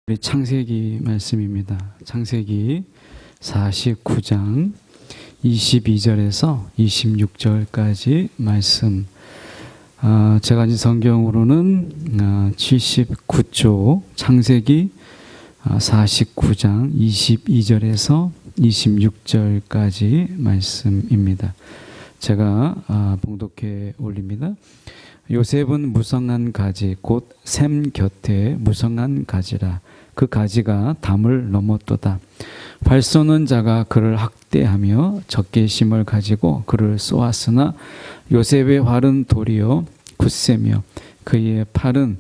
우리 창세기 말씀입니다. 창세기 49장 22절에서 26절까지 말씀. 제가 가진 성경으로는 79쪽 창세기 49장 22절에서 26절까지 말씀입니다. 제가 봉독해 올립니다. 요셉은 무성한 가지 곧 샘 곁에 무성한 가지라. 그 가지가 담을 넘었도다. 활 쏘는 자가 그를 학대하며 적개심을 가지고 그를 쏘았으나 요셉의 활은 도리어 굳세며 그의 팔은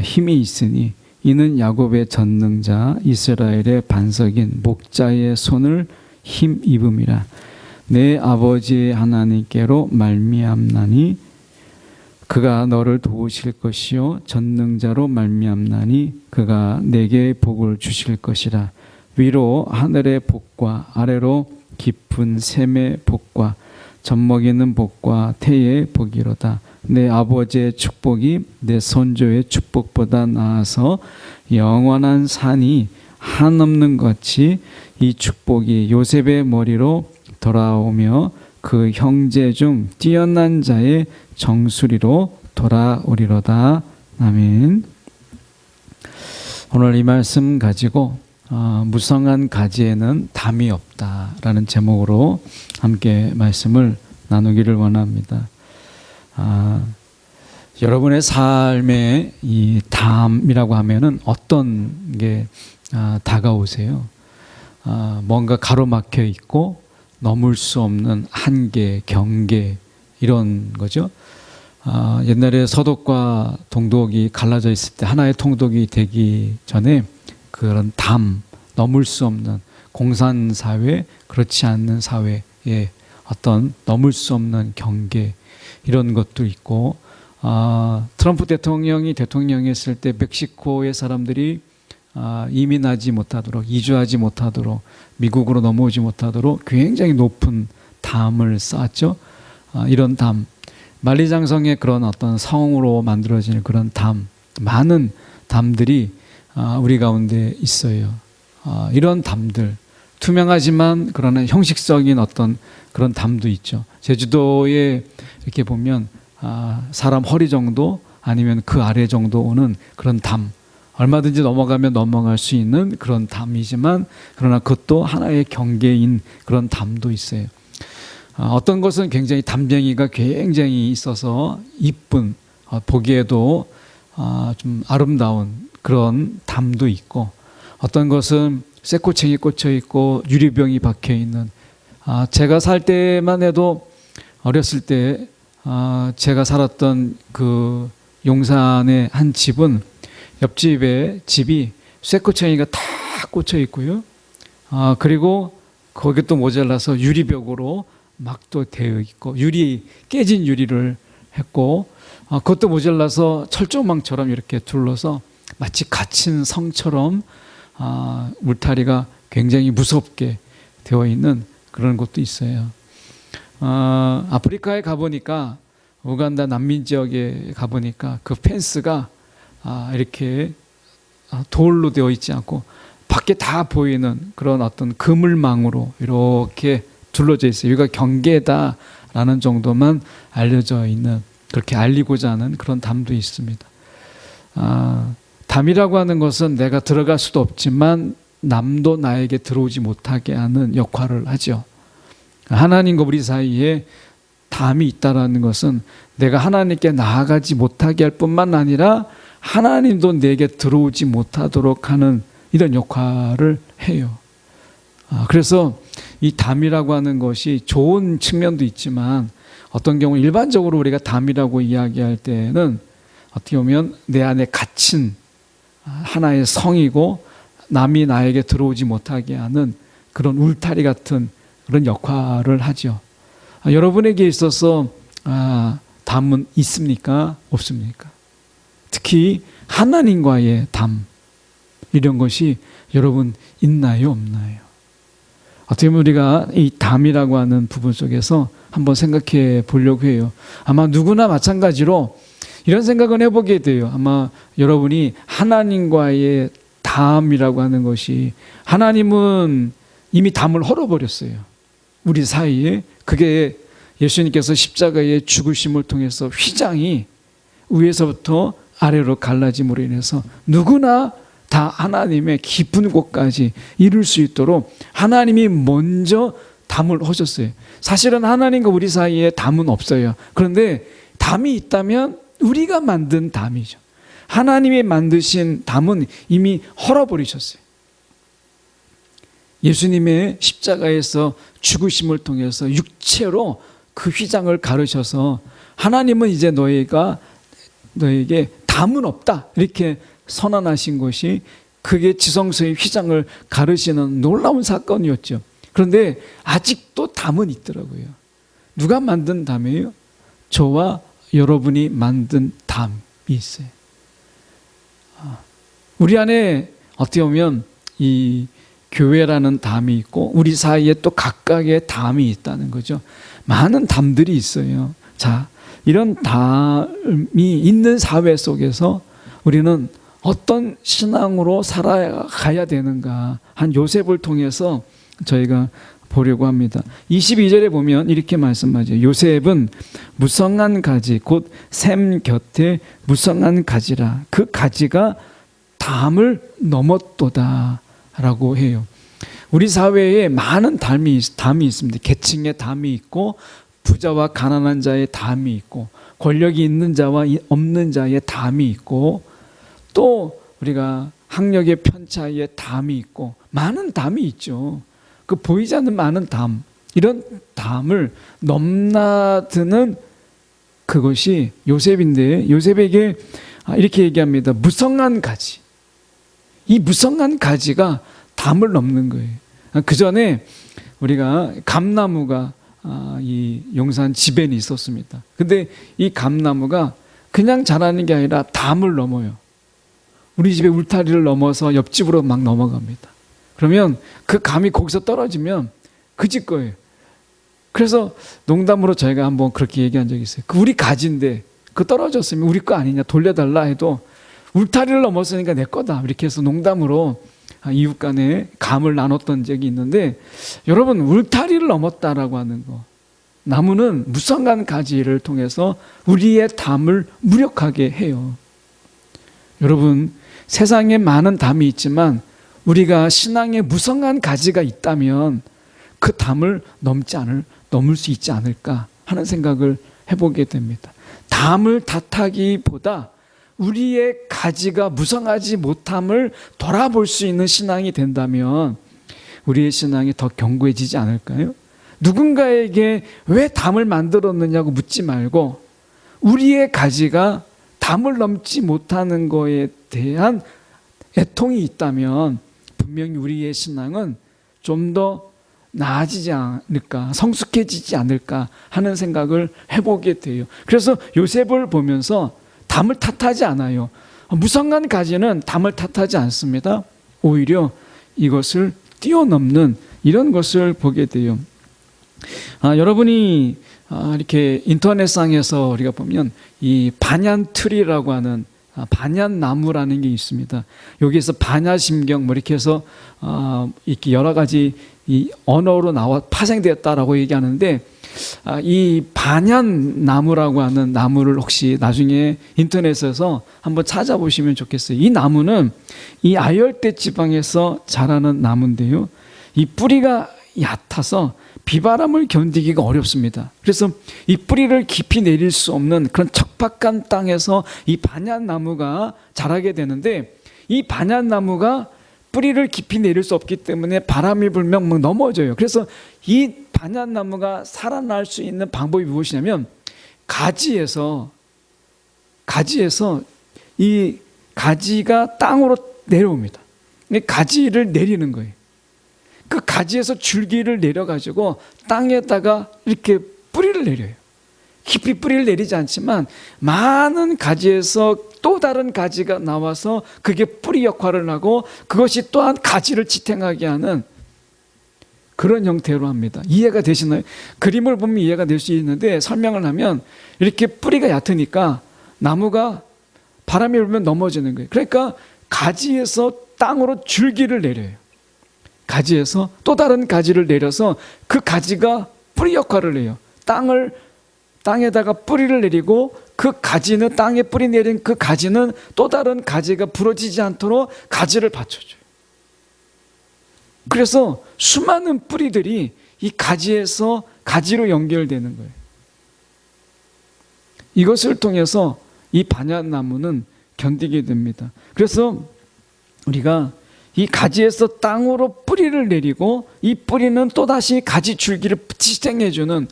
힘이 있으니 이는 야곱의 전능자 이스라엘의 반석인 목자의 손을 힘입음이라. 내 아버지 하나님께로 말미암나니 그가 너를 도우실 것이요 전능자로 말미암나니 그가 내게 복을 주실 것이라. 위로 하늘의 복과 아래로 깊은 샘의 복과 젖먹이는 복과 태의 복이로다. 내 아버지의 축복이 내 선조의 축복보다 나아서 영원한 산이 한없는 것이 이 축복이 요셉의 머리로 돌아오며 그 형제 중 뛰어난 자의 정수리로 돌아오리로다. 아멘. 오늘 이 말씀 가지고 무성한 가지에는 담이 없다라는 제목으로 함께 말씀을 나누기를 원합니다. 여러분의 삶에 이 담이라고 하면은 어떤 게 다가오세요? 뭔가 가로막혀 있고 넘을 수 없는 한계, 경계 이런 거죠. 옛날에 서독과 동독이 갈라져 있을 때 하나의 통독이 되기 전에 그런 담, 넘을 수 없는 공산사회, 그렇지 않는 사회의 어떤 넘을 수 없는 경계 이런 것도 있고, 트럼프 대통령이 대통령이었을 때 멕시코의 사람들이 이민하지 못하도록, 이주하지 못하도록, 미국으로 넘어오지 못하도록 굉장히 높은 담을 쌓았죠. 이런 담, 만리장성의 그런 어떤 성으로 만들어진 그런 담, 많은 담들이 우리 가운데 있어요. 이런 담들, 투명하지만 그러나 형식적인 어떤 그런 담도 있죠. 제주도에 이렇게 보면 사람 허리 정도 아니면 그 아래 정도 오는 그런 담, 얼마든지 넘어가면 넘어갈 수 있는 그런 담이지만 그러나 그것도 하나의 경계인 그런 담도 있어요. 어떤 것은 굉장히 담쟁이가 굉장히 있어서 이쁜, 보기에도 좀 아름다운 그런 담도 있고, 어떤 것은 쇠꼬챙이 꽂혀 있고 유리병이 박혀 있는, 제가 살 때만 해도 어렸을 때 제가 살았던 그 용산의 한 집은 옆집에 집이 쇠꼬챙이가 다 꽂혀 있고요. 그리고 거기 또 모자라서 유리벽으로 막 또 되어 있고, 깨진 유리를 했고, 그것도 모자라서 철조망처럼 이렇게 둘러서 마치 갇힌 성처럼 울타리가 굉장히 무섭게 되어 있는 그런 곳도 있어요. 아프리카에 가보니까, 우간다 난민 지역에 가보니까 그 펜스가 이렇게 돌로 되어 있지 않고 밖에 다 보이는 그런 어떤 그물망으로 이렇게 둘러져 있어요. 여기가 경계다라는 정도만 알려져 있는, 그렇게 알리고자 하는 그런 담도 있습니다. 담이라고 하는 것은 내가 들어갈 수도 없지만 남도 나에게 들어오지 못하게 하는 역할을 하죠. 하나님과 우리 사이에 담이 있다라는 것은 내가 하나님께 나아가지 못하게 할 뿐만 아니라 하나님도 내게 들어오지 못하도록 하는 이런 역할을 해요. 그래서 이 담이라고 하는 것이 좋은 측면도 있지만, 어떤 경우 일반적으로 우리가 담이라고 이야기할 때는 어떻게 보면 내 안에 갇힌 하나의 성이고 남이 나에게 들어오지 못하게 하는 그런 울타리 같은 그런 역할을 하죠. 여러분에게 있어서 담은 있습니까? 없습니까? 특히 하나님과의 담, 이런 것이 여러분 있나요? 없나요? 어떻게 보면 우리가 이 담이라고 하는 부분 속에서 한번 생각해 보려고 해요. 아마 누구나 마찬가지로 이런 생각은 해보게 돼요. 아마 여러분이 하나님과의 담, 담이라고 하는 것이, 하나님은 이미 담을 헐어버렸어요. 우리 사이에. 그게 예수님께서 십자가의 죽으심을 통해서 휘장이 위에서부터 아래로 갈라짐으로 인해서 누구나 다 하나님의 깊은 곳까지 이룰 수 있도록 하나님이 먼저 담을 허셨어요. 사실은 하나님과 우리 사이에 담은 없어요. 그런데 담이 있다면 우리가 만든 담이죠. 하나님이 만드신 담은 이미 헐어버리셨어요. 예수님의 십자가에서 죽으심을 통해서 육체로 그 휘장을 가르셔서 하나님은 이제 너에게 담은 없다 이렇게 선언하신 것이, 그게 지성소의 휘장을 가르시는 놀라운 사건이었죠. 그런데 아직도 담은 있더라고요. 누가 만든 담이에요? 저와 여러분이 만든 담이 있어요. 우리 안에 어떻게 보면 이 교회라는 담이 있고 우리 사이에 또 각각의 담이 있다는 거죠. 많은 담들이 있어요. 자, 이런 담이 있는 사회 속에서 우리는 어떤 신앙으로 살아가야 되는가, 한 요셉을 통해서 저희가 보려고 합니다. 22절에 보면 이렇게 말씀하죠. 요셉은 무성한 가지, 곧 샘 곁에 무성한 가지라. 그 가지가 담을 넘었도다 라고 해요. 우리 사회에 많은 담이 있습니다. 계층의 담이 있고, 부자와 가난한 자의 담이 있고, 권력이 있는 자와 없는 자의 담이 있고, 또 우리가 학력의 편차의 담이 있고, 많은 담이 있죠. 그 보이지 않는 많은 담, 이런 담을 넘나드는 그것이 요셉인데, 요셉에게 이렇게 얘기합니다. 무성한 가지. 이 무성한 가지가 담을 넘는 거예요. 그 전에 우리가 감나무가 이 용산 집에는 있었습니다. 근데 이 감나무가 그냥 자라는 게 아니라 담을 넘어요. 우리 집의 울타리를 넘어서 옆집으로 막 넘어갑니다. 그러면 그 감이 거기서 떨어지면 그 집 거예요. 그래서 농담으로 저희가 한번 그렇게 얘기한 적이 있어요. 그 우리 가지인데 그 떨어졌으면 우리 거 아니냐, 돌려달라 해도 울타리를 넘었으니까 내 거다, 이렇게 해서 농담으로 이웃 간에 감을 나눴던 적이 있는데, 여러분, 울타리를 넘었다라고 하는 거, 나무는 무성한 가지를 통해서 우리의 담을 무력하게 해요. 여러분, 세상에 많은 담이 있지만 우리가 신앙에 무성한 가지가 있다면 그 담을 넘을 수 있지 않을까 하는 생각을 해보게 됩니다. 담을 탓하기보다 우리의 가지가 무성하지 못함을 돌아볼 수 있는 신앙이 된다면 우리의 신앙이 더 견고해지지 않을까요? 누군가에게 왜 담을 만들었느냐고 묻지 말고 우리의 가지가 담을 넘지 못하는 거에 대한 애통이 있다면 분명히 우리의 신앙은 좀 더 나아지지 않을까, 성숙해지지 않을까 하는 생각을 해보게 돼요. 그래서 요셉을 보면서 담을 탓하지 않아요. 무성한 가지는 담을 탓하지 않습니다. 오히려 이것을 뛰어넘는 이런 것을 보게 돼요. 여러분이 이렇게 인터넷상에서 우리가 보면 이 반얀트리라고 하는 반얀나무라는 게 있습니다. 여기에서 반야심경 이렇게 해서 이렇게 여러 가지 이 언어로 나와 파생되었다라고 얘기하는데, 이 반얀나무라고 하는 나무를 혹시 나중에 인터넷에서 한번 찾아보시면 좋겠어요. 이 나무는 이 아열대 지방에서 자라는 나무인데요, 이 뿌리가 얕아서 비바람을 견디기가 어렵습니다. 그래서 이 뿌리를 깊이 내릴 수 없는 그런 척박한 땅에서 이 반얀나무가 자라게 되는데, 이 반얀나무가 뿌리를 깊이 내릴 수 없기 때문에 바람이 불면 막 넘어져요. 그래서 이 반얀나무가 살아날 수 있는 방법이 무엇이냐면 가지에서 이 가지가 땅으로 내려옵니다. 가지를 내리는 거예요. 그 가지에서 줄기를 내려가지고 땅에다가 이렇게 뿌리를 내려요. 깊이 뿌리를 내리지 않지만 많은 가지에서 또 다른 가지가 나와서 그게 뿌리 역할을 하고 그것이 또한 가지를 지탱하게 하는 그런 형태로 합니다. 이해가 되시나요? 그림을 보면 이해가 될 수 있는데, 설명을 하면 이렇게 뿌리가 얕으니까 나무가 바람이 불면 넘어지는 거예요. 그러니까 가지에서 땅으로 줄기를 내려요. 가지에서 또 다른 가지를 내려서 그 가지가 뿌리 역할을 해요. 땅에다가 뿌리를 내리고 그 가지는, 땅에 뿌리 내린 그 가지는 또 다른 가지가 부러지지 않도록 가지를 받쳐줘요. 그래서 수많은 뿌리들이 이 가지에서 가지로 연결되는 거예요. 이것을 통해서 이 반야나무는 견디게 됩니다. 그래서 우리가 이 가지에서 땅으로 뿌리를 내리고 이 뿌리는 또다시 가지 줄기를 지탱해주는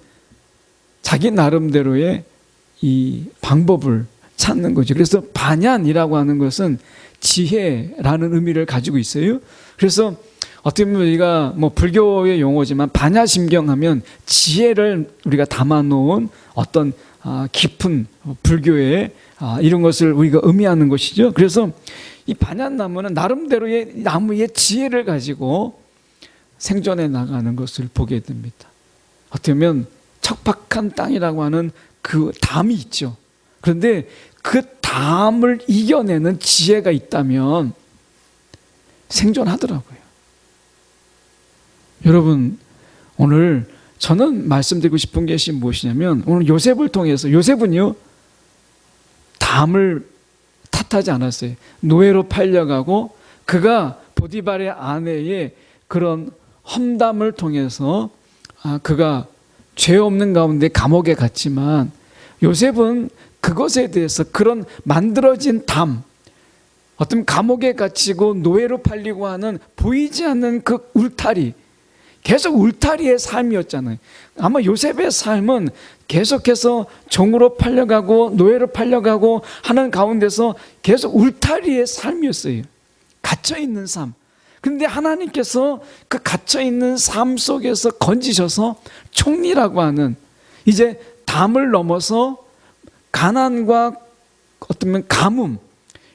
자기 나름대로의 이 방법을 찾는 거죠. 그래서 반얀이라고 하는 것은 지혜라는 의미를 가지고 있어요. 그래서 어떻게 보면 우리가 뭐 불교의 용어지만 반야심경하면 지혜를 우리가 담아놓은 어떤 깊은 불교의 이런 것을 우리가 의미하는 것이죠. 그래서 이 반얀나무는 나름대로의 나무의 지혜를 가지고 생존해 나가는 것을 보게 됩니다. 어떻게 보면 척박한 땅이라고 하는 그 담이 있죠. 그런데 그 담을 이겨내는 지혜가 있다면 생존하더라고요. 여러분, 오늘 저는 말씀드리고 싶은 것이 무엇이냐면, 오늘 요셉을 통해서, 요셉은요 담을 탓하지 않았어요. 노예로 팔려가고 그가 보디발의 아내의 그런 험담을 통해서 그가 죄 없는 가운데 감옥에 갔지만, 요셉은 그것에 대해서 그런 만들어진 담, 어떤 감옥에 갇히고 노예로 팔리고 하는 보이지 않는 그 울타리, 계속 울타리의 삶이었잖아요. 아마 요셉의 삶은 계속해서 종으로 팔려가고 노예로 팔려가고 하는 가운데서 계속 울타리의 삶이었어요. 갇혀있는 삶. 그런데 하나님께서 그 갇혀있는 삶 속에서 건지셔서 총리라고 하는, 이제 담을 넘어서 가난과 어쩌면 가뭄,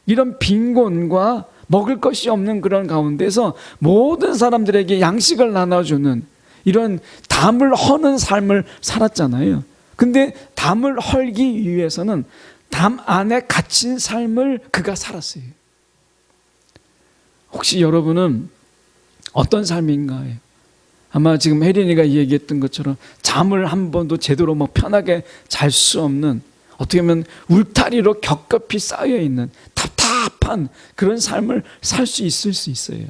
이런 빈곤과 먹을 것이 없는 그런 가운데서 모든 사람들에게 양식을 나눠주는 이런 담을 허는 삶을 살았잖아요. 근데 담을 헐기 위해서는 담 안에 갇힌 삶을 그가 살았어요. 혹시 여러분은 어떤 삶인가요? 아마 지금 혜린이가 얘기했던 것처럼 잠을 한 번도 제대로 편하게 잘 수 없는, 어떻게 보면 울타리로 겹겹이 쌓여있는 답답한 그런 삶을 살 수 있어요.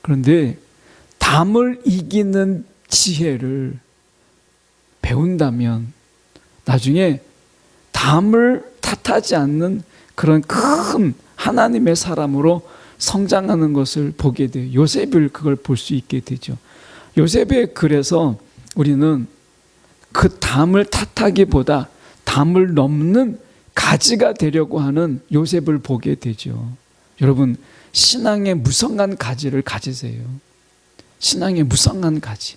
그런데 담을 이기는 지혜를 배운다면 나중에 담을 탓하지 않는 그런 큰 하나님의 사람으로 성장하는 것을 보게 돼요. 요셉을 그걸 볼 수 있게 되죠. 요셉의 글에서 우리는 그 담을 탓하기보다 담을 넘는 가지가 되려고 하는 요셉을 보게 되죠. 여러분, 신앙의 무성한 가지를 가지세요. 신앙의 무성한 가지,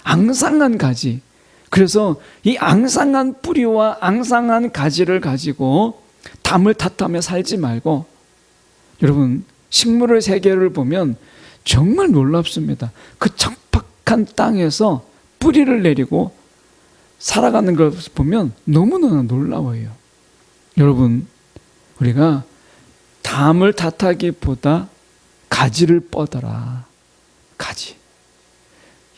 앙상한 가지. 그래서 이 앙상한 뿌리와 앙상한 가지를 가지고 담을 탓하며 살지 말고, 여러분, 식물의 세계를 보면 정말 놀랍습니다. 그 척박한 땅에서 뿌리를 내리고 살아가는 것을 보면 너무너무 놀라워요. 여러분, 우리가 담을 탓하기보다 가지를 뻗어라. 가지.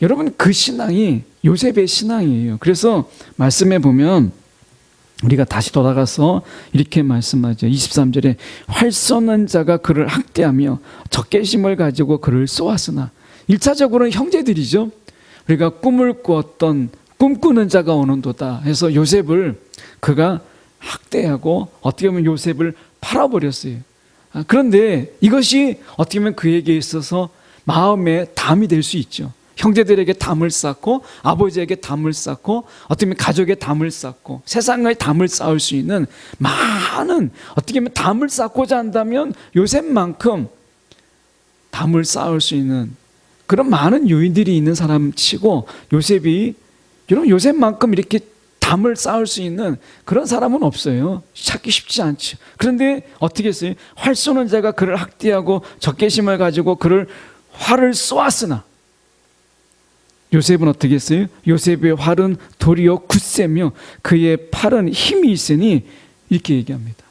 여러분, 그 신앙이 요셉의 신앙이에요. 그래서 말씀해 보면 우리가 다시 돌아가서 이렇게 말씀하죠. 23절에 활 쏘는 자가 그를 학대하며 적개심을 가지고 그를 쏘았으나, 1차적으로는 형제들이죠. 우리가 꿈을 꾸었던 꿈꾸는 자가 오는도다 해서 요셉을 그가 학대하고 어떻게 보면 요셉을 팔아버렸어요. 그런데 이것이 어떻게 보면 그에게 있어서 마음의 담이 될 수 있죠. 형제들에게 담을 쌓고 아버지에게 담을 쌓고 어떻게 보면 가족에 담을 쌓고 세상에 담을 쌓을 수 있는 많은, 어떻게 보면 담을 쌓고자 한다면 요셉만큼 담을 쌓을 수 있는 그런 많은 요인들이 있는 사람 치고, 여러분, 요셉만큼 이렇게 담을 쌓을 수 있는 그런 사람은 없어요. 찾기 쉽지 않죠. 그런데 어떻게 했어요? 활 쏘는 자가 그를 학대하고 적개심을 가지고 그를 활을 쏘았으나, 요셉은 어떻게 했어요? 요셉의 활은 도리어 굳세며 그의 팔은 힘이 있으니, 이렇게 얘기합니다.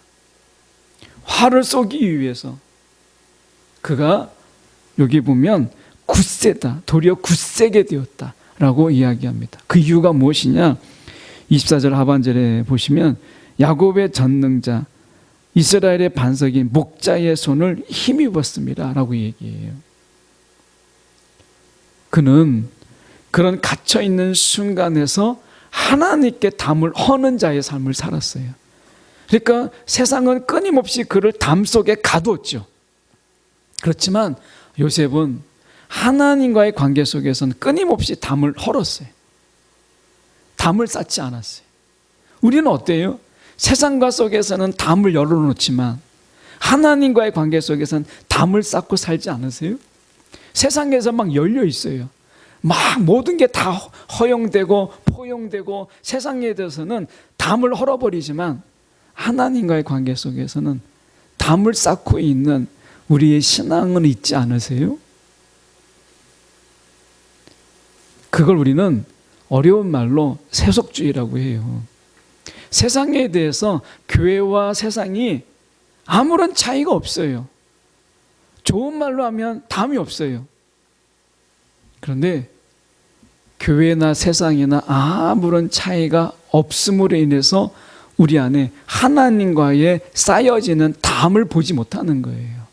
화를 쏘기 위해서 그가 여기 보면 굳세다, 도리어 굳세게 되었다라고 이야기합니다. 그 이유가 무엇이냐? 24절 하반절에 보시면 야곱의 전능자 이스라엘의 반석인 목자의 손을 힘입었습니다 라고 얘기해요. 그는 그런 갇혀있는 순간에서 하나님께 담을 허는 자의 삶을 살았어요. 그러니까 세상은 끊임없이 그를 담 속에 가두었죠. 그렇지만 요셉은 하나님과의 관계 속에서는 끊임없이 담을 헐었어요. 담을 쌓지 않았어요. 우리는 어때요? 세상과 속에서는 담을 열어놓지만 하나님과의 관계 속에서는 담을 쌓고 살지 않으세요? 세상에서 막 열려 있어요. 막 모든 게 다 허용되고 포용되고 세상에 대해서는 담을 헐어버리지만 하나님과의 관계 속에서는 담을 쌓고 있는 우리의 신앙은 있지 않으세요? 그걸 우리는 어려운 말로 세속주의라고 해요. 세상에 대해서 교회와 세상이 아무런 차이가 없어요. 좋은 말로 하면 담이 없어요. 그런데 교회나 세상이나 아무런 차이가 없음으로 인해서 우리 안에 하나님과의 쌓여지는 담을 보지 못하는 거예요.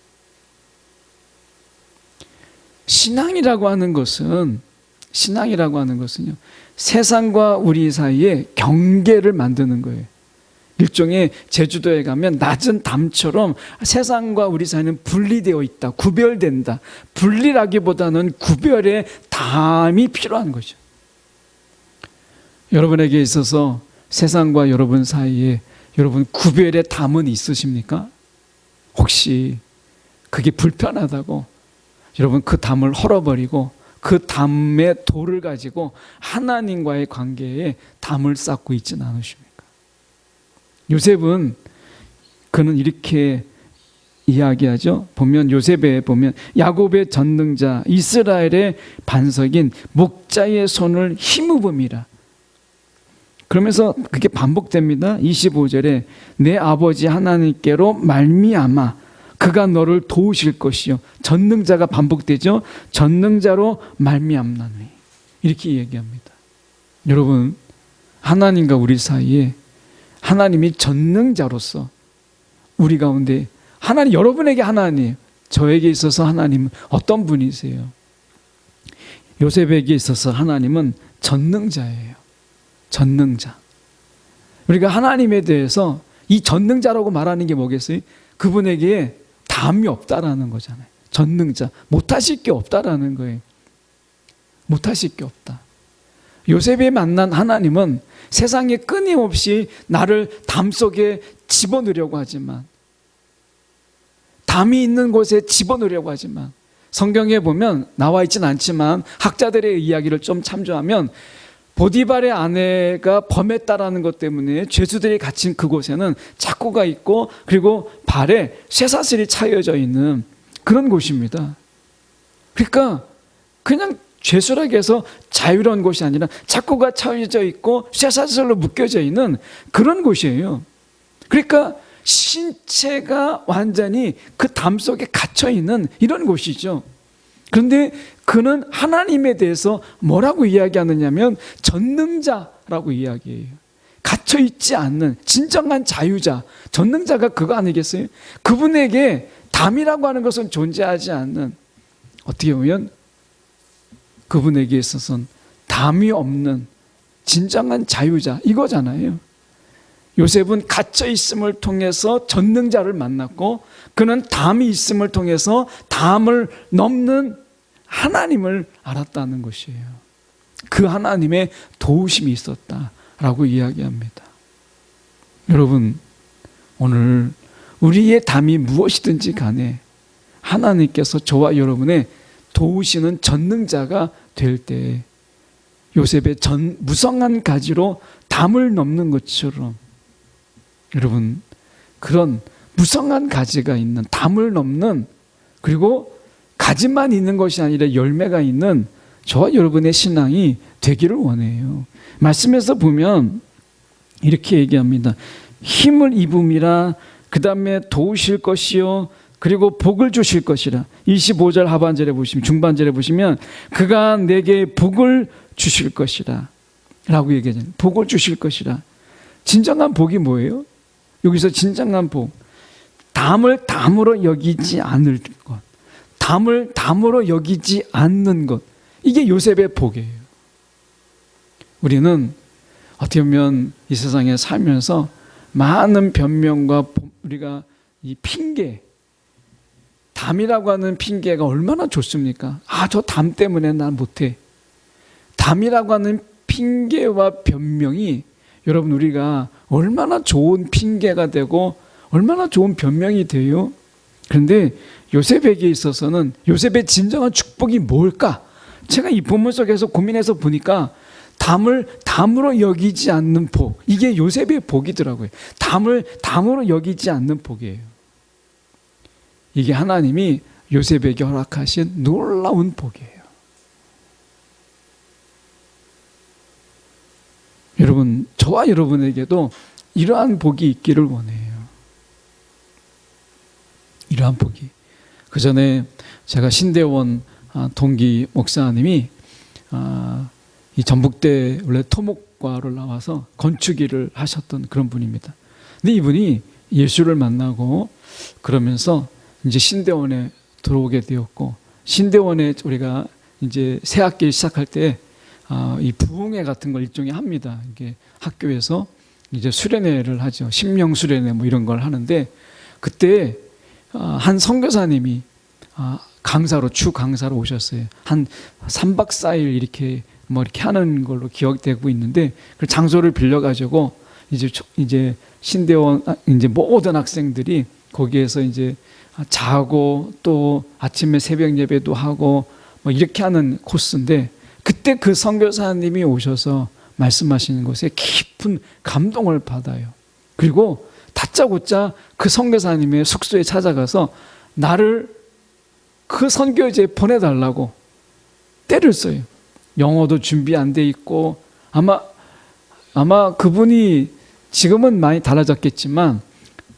신앙이라고 하는 것은요, 세상과 우리 사이에 경계를 만드는 거예요. 일종의 제주도에 가면 낮은 담처럼 세상과 우리 사이는 분리되어 있다, 구별된다. 분리라기보다는 구별의 담이 필요한 거죠. 여러분에게 있어서 세상과 여러분 사이에 여러분 구별의 담은 있으십니까? 혹시 그게 불편하다고 여러분 그 담을 헐어버리고 그 담의 돌을 가지고 하나님과의 관계에 담을 쌓고 있지는 않으십니까? 요셉은 그는 이렇게 이야기하죠. 보면 요셉에 보면 야곱의 전능자 이스라엘의 반석인 목자의 손을 힘입음이라. 그러면서 그게 반복됩니다. 25절에 내 아버지 하나님께로 말미암아 그가 너를 도우실 것이요. 전능자가 반복되죠. 전능자로 말미암나니 이렇게 얘기합니다. 여러분 하나님과 우리 사이에 하나님이 전능자로서 우리 가운데 하나님, 여러분에게 하나님, 저에게 있어서 하나님은 어떤 분이세요? 요셉에게 있어서 하나님은 전능자예요. 전능자. 우리가 하나님에 대해서 이 전능자라고 말하는 게 뭐겠어요? 그분에게 담이 없다라는 거잖아요. 전능자. 못하실 게 없다라는 거예요. 못하실 게 없다. 요셉이 만난 하나님은 세상에 끊임없이 나를 담 속에 집어넣으려고 하지만, 담이 있는 곳에 집어넣으려고 하지만, 성경에 보면 나와 있진 않지만 학자들의 이야기를 좀 참조하면 보디발의 아내가 범했다라는 것 때문에 죄수들이 갇힌 그곳에는 착고가 있고 그리고 발에 쇠사슬이 차여져 있는 그런 곳입니다. 그러니까 그냥 죄수라고 해서 자유로운 곳이 아니라 착고가 차여져 있고 쇠사슬로 묶여져 있는 그런 곳이에요. 그러니까 신체가 완전히 그 담 속에 갇혀 있는 이런 곳이죠. 그런데 그는 하나님에 대해서 뭐라고 이야기하느냐면 전능자라고 이야기해요. 갇혀 있지 않는 진정한 자유자, 전능자가 그거 아니겠어요? 그분에게 담이라고 하는 것은 존재하지 않는, 어떻게 보면 그분에게 있어서는 담이 없는 진정한 자유자 이거잖아요. 요셉은 갇혀 있음을 통해서 전능자를 만났고 그는 담이 있음을 통해서 담을 넘는 하나님을 알았다는 것이에요. 그 하나님의 도우심이 있었다라고 이야기합니다. 여러분, 오늘 우리의 담이 무엇이든지 간에 하나님께서 저와 여러분의 도우시는 전능자가 될 때 요셉의 무성한 가지로 담을 넘는 것처럼 여러분 그런 무성한 가지가 있는, 담을 넘는, 그리고 가지만 있는 것이 아니라 열매가 있는 저와 여러분의 신앙이 되기를 원해요. 말씀에서 보면 이렇게 얘기합니다. 힘을 입음이라 그 다음에 도우실 것이요 그리고 복을 주실 것이라. 25절 하반절에 보시면, 중반절에 보시면 그가 내게 복을 주실 것이라 라고 얘기하잖아요. 복을 주실 것이라. 진정한 복이 뭐예요? 여기서 진정한 복, 담을 담으로 여기지 않을 것, 담을 담으로 여기지 않는 것, 이게 요셉의 복이에요. 우리는 어떻게 보면 이 세상에 살면서 많은 변명과 우리가 이 핑계, 담이라고 하는 핑계가 얼마나 좋습니까? 아, 저 담 때문에 난 못해. 담이라고 하는 핑계와 변명이 여러분 우리가 얼마나 좋은 핑계가 되고 얼마나 좋은 변명이 돼요. 그런데 요셉에게 있어서는 요셉의 진정한 축복이 뭘까? 제가 이 본문 속에서 고민해서 보니까 담을 담으로 여기지 않는 복, 이게 요셉의 복이더라고요. 담을 담으로 여기지 않는 복이에요. 이게 하나님이 요셉에게 허락하신 놀라운 복이에요. 여러분, 저와 여러분에게도 이러한 복이 있기를 원해요. 이러한 복이. 그 전에 제가 신대원 동기 목사님이 이 전북대 원래 토목과를 나와서 건축일을 하셨던 그런 분입니다. 근데 이분이 예수를 만나고 그러면서 이제 신대원에 들어오게 되었고, 신대원에 우리가 이제 새 학기 시작할 때 이 부흥회 같은 걸 일종의 합니다. 이게 학교에서 이제 수련회를 하죠. 심령 수련회 뭐 이런 걸 하는데, 그때 한 선교사님이 강사로, 주 강사로 오셨어요. 한 3박 4일 이렇게 뭐 이렇게 하는 걸로 기억되고 있는데, 그 장소를 빌려가지고 이제 신대원 이제 모든 학생들이 거기에서 이제 자고 또 아침에 새벽 예배도 하고 뭐 이렇게 하는 코스인데, 그때 그 선교사님이 오셔서 말씀하시는 것에 깊은 감동을 받아요. 그리고 다짜고짜 그 선교사님의 숙소에 찾아가서 나를 그 선교지에 보내달라고 때를 써요. 영어도 준비 안 돼 있고, 아마 그분이 지금은 많이 달라졌겠지만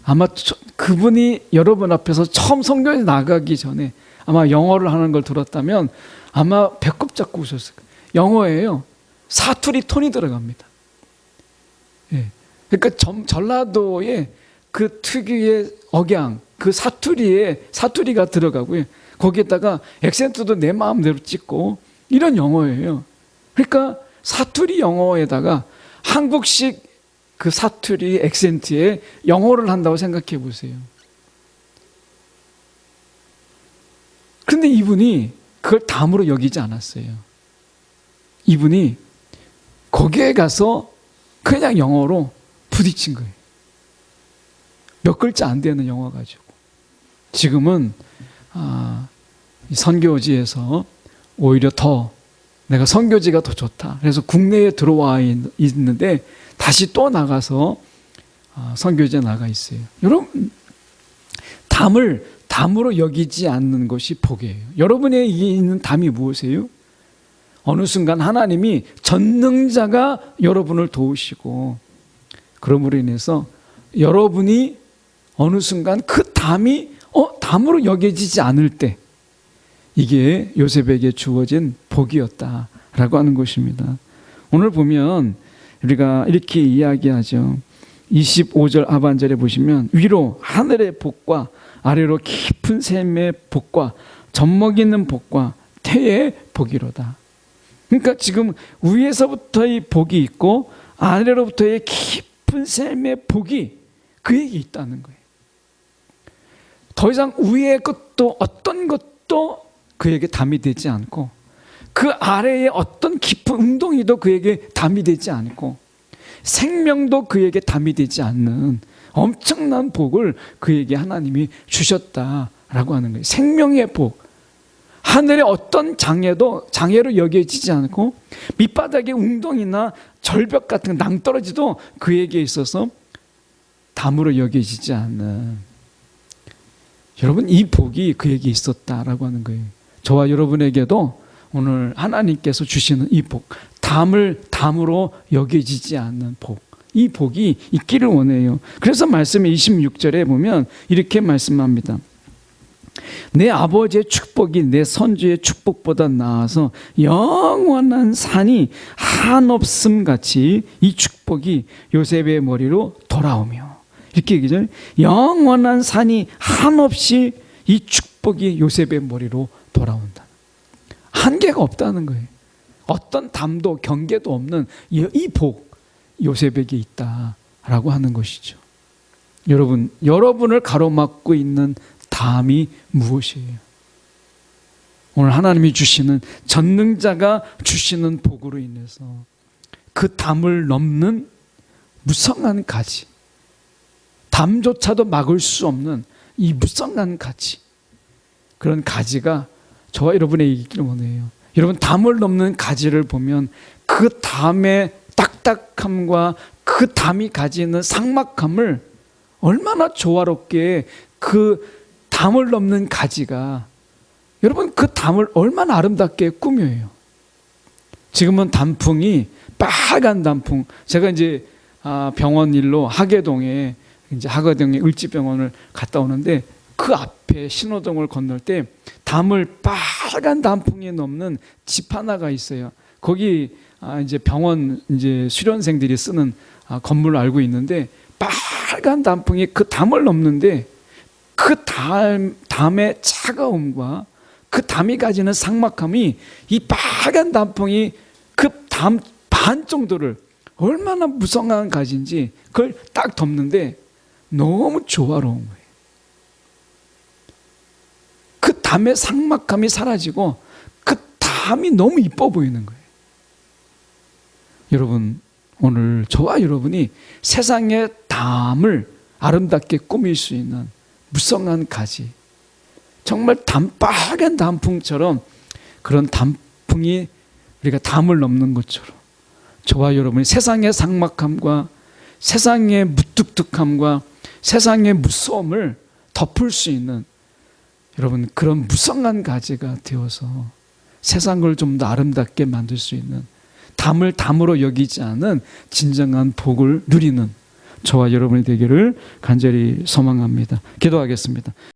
아마 그분이 여러분 앞에서 처음 선교에 나가기 전에 아마 영어를 하는 걸 들었다면 아마 배꼽 잡고 오셨을 거예요. 영어예요. 사투리 톤이 들어갑니다. 예. 그러니까 전라도의 그 특유의 억양, 그 사투리가 들어가고요. 거기에다가 액센트도 내 마음대로 찍고 이런 영어예요. 그러니까 사투리 영어에다가 한국식 그 사투리 액센트에 영어를 한다고 생각해 보세요. 그런데 이분이 그걸 담으로 여기지 않았어요. 이분이 거기에 가서 그냥 영어로 부딪힌 거예요. 몇 글자 안 되는 영어 가지고. 지금은 선교지에서 오히려 더 내가 선교지가 더 좋다. 그래서 국내에 들어와 있는데 다시 또 나가서 선교지에 나가 있어요. 여러분, 담으로 여기지 않는 것이 복이에요. 여러분의 있는 담이 무엇이에요? 어느 순간 하나님이 전능자가 여러분을 도우시고, 그러므로 인해서 여러분이 어느 순간 그 담이 담으로 여겨지지 않을 때, 이게 요셉에게 주어진 복이었다라고 하는 것입니다. 오늘 보면 우리가 이렇게 이야기하죠. 25절 하반절에 보시면 위로 하늘의 복과 아래로 깊은 샘의 복과 젖먹이는 복과 태의 복이로다. 그러니까 지금 위에서부터의 복이 있고 아래로부터의 깊은 샘의 복이 그에게 있다는 거예요. 더 이상 위의 것도 어떤 것도 그에게 담이 되지 않고, 그 아래에 어떤 깊은 웅덩이도 그에게 담이 되지 않고, 생명도 그에게 담이 되지 않는 엄청난 복을 그에게 하나님이 주셨다라고 하는 거예요. 생명의 복. 하늘의 어떤 장애로 여겨지지 않고, 밑바닥의 웅덩이나 절벽 같은 낭떠러지도 그에게 있어서 담으로 여겨지지 않는, 여러분, 이 복이 그에게 있었다라고 하는 거예요. 저와 여러분에게도 오늘 하나님께서 주시는 이 복, 담으로 여겨지지 않는 복, 이 복이 있기를 원해요. 그래서 말씀 26절에 보면 이렇게 말씀합니다. 내 아버지의 축복이 내 선주의 축복보다 나아서 영원한 산이 한없음 같이 이 축복이 요셉의 머리로 돌아오며, 이렇게 얘기죠. 영원한 산이 한없이 이 축복이 요셉의 머리로 돌아온다. 한계가 없다는 거예요. 어떤 담도 경계도 없는 이 복, 요셉에게 있다라고 하는 것이죠. 여러분을 가로막고 있는 담이 무엇이에요? 오늘 하나님이 주시는, 전능자가 주시는 복으로 인해서 그 담을 넘는 무성한 가지, 담조차도 막을 수 없는 이 무성한 가지, 그런 가지가 저와 여러분에게 있기를 원해요. 여러분, 담을 넘는 가지를 보면 그 담의 딱딱함과 그 담이 가지는 삭막함을 얼마나 조화롭게, 그 담을 넘는 가지가, 여러분, 그 담을 얼마나 아름답게 꾸며요. 지금은 단풍이 빨간 단풍, 제가 이제 병원 일로 하계동에 을지병원을 갔다 오는데, 그 앞에 신호등을 건널 때 담을 빨간 단풍이 넘는 집 하나가 있어요. 거기 이제 병원 이제 수련생들이 쓰는 건물을 알고 있는데, 빨간 단풍이 그 담을 넘는데 그 담의 차가움과 그 담이 가지는 삭막함이, 이 빨간 단풍이 그 담 반 정도를, 얼마나 무성한 가지인지 그걸 딱 덮는데 너무 조화로운 거예요. 그 담의 삭막함이 사라지고 그 담이 너무 이뻐 보이는 거예요. 여러분, 오늘 저와 여러분이 세상의 담을 아름답게 꾸밀 수 있는 무성한 가지, 정말 빨간 단풍처럼, 그런 단풍이 우리가 담을 넘는 것처럼 저와 여러분이 세상의 삭막함과 세상의 무뚝뚝함과 세상의 무서움을 덮을 수 있는, 여러분, 그런 무성한 가지가 되어서 세상을 좀 더 아름답게 만들 수 있는, 담을 담으로 여기지 않은 진정한 복을 누리는 저와 여러분이 되기를 간절히 소망합니다. 기도하겠습니다.